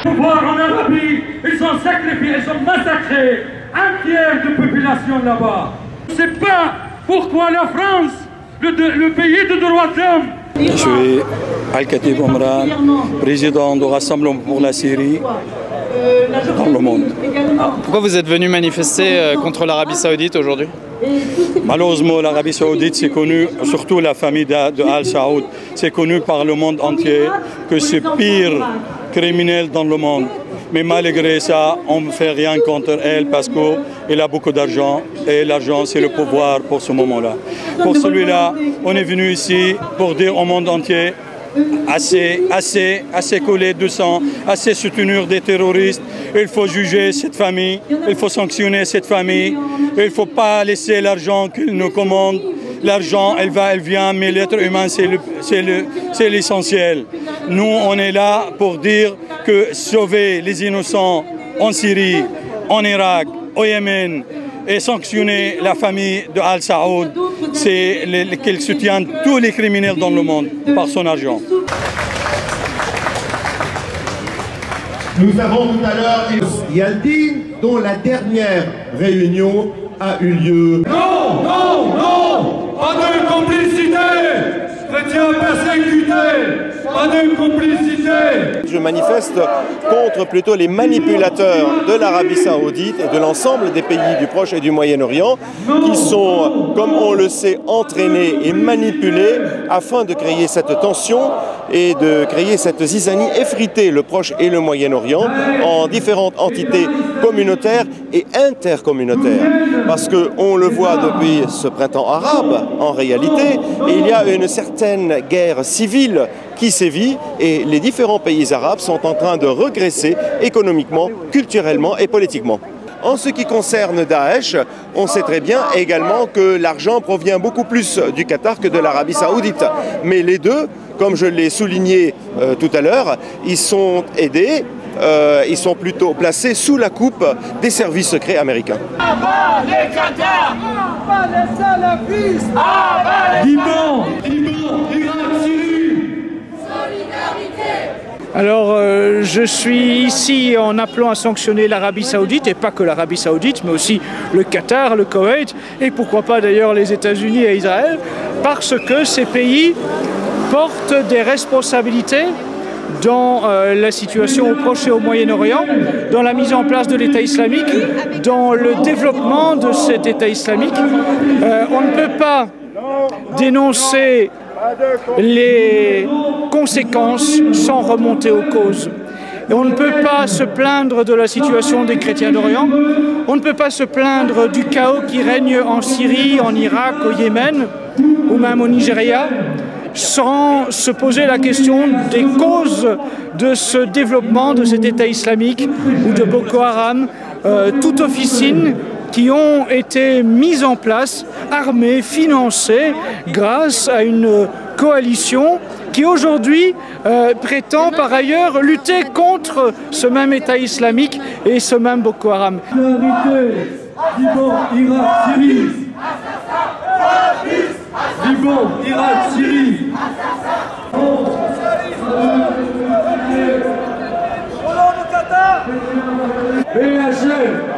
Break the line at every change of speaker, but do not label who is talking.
Voir en Arabie, ils ont sacrifié, ils ont massacré un tiers de population là-bas. Je ne sais pas pourquoi la France, le pays de droit de l'homme.
Je suis Al-Khatib Omran, président du Rassemblement pour la Syrie dans le monde.
Pourquoi vous êtes venu manifester contre l'Arabie Saoudite aujourd'hui?
Malheureusement, l'Arabie Saoudite, c'est connu, surtout la famille de Al Saoud, c'est connu par le monde entier que c'est pire criminel dans le monde. Mais malgré ça, on ne fait rien contre elle parce qu'elle a beaucoup d'argent et l'argent, c'est le pouvoir pour ce moment-là. Pour celui-là, on est venu ici pour dire au monde entier assez couler de sang, assez soutenir des terroristes. Il faut juger cette famille, il faut sanctionner cette famille, il ne faut pas laisser l'argent qu'ils nous commandent. L'argent, elle va, elle vient, mais l'être humain, c'est l'essentiel. Nous, on est là pour dire que sauver les innocents en Syrie, en Irak, au Yémen, et sanctionner la famille de Al Saoud, c'est qu'elle soutient tous les criminels dans le monde par son argent.
Nous avons tout à l'heure Yaldine, dont la dernière réunion a eu lieu.
Non, non, non! Pas de complicité! Chrétiens persécutés! Pas de complicité!
Je manifeste contre plutôt les manipulateurs de l'Arabie Saoudite et de l'ensemble des pays du Proche et du Moyen-Orient qui sont, comme on le sait, entraînés et manipulés afin de créer cette tension et de créer cette zizanie, effriter le Proche et le Moyen-Orient en différentes entités communautaires et intercommunautaires. Parce qu'on le voit depuis ce printemps arabe, en réalité, il y a une certaine guerre civile qui sévit et les différents pays arabes sont en train de regresser économiquement, culturellement et politiquement. En ce qui concerne Daesh, on sait très bien également que l'argent provient beaucoup plus du Qatar que de l'Arabie Saoudite. Mais les deux, comme je l'ai souligné tout à l'heure, ils sont aidés, ils sont plutôt placés sous la coupe des services secrets américains.
Abat les Qatars! Abat les salafistes! Abat les Liban, Irak, Syrie!
Alors je suis ici en appelant à sanctionner l'Arabie Saoudite, et pas que l'Arabie Saoudite, mais aussi le Qatar, le Koweït, et pourquoi pas d'ailleurs les États-Unis et Israël, parce que ces pays portent des responsabilités dans la situation au Proche et au Moyen-Orient, dans la mise en place de l'État islamique, dans le développement de cet État islamique. On ne peut pas dénoncer les conséquences sans remonter aux causes. Et on ne peut pas se plaindre de la situation des chrétiens d'Orient, on ne peut pas se plaindre du chaos qui règne en Syrie, en Irak, au Yémen ou même au Nigeria, sans se poser la question des causes de ce développement de cet État islamique ou de Boko Haram, toute officine qui ont été mises en place, armées, financées, grâce à une coalition qui aujourd'hui prétend par ailleurs lutter contre ce même État islamique et ce même Boko Haram.
Liban, Irak, Syrie! Liban, Irak, Syrie! Au nom du Qatar! BHL!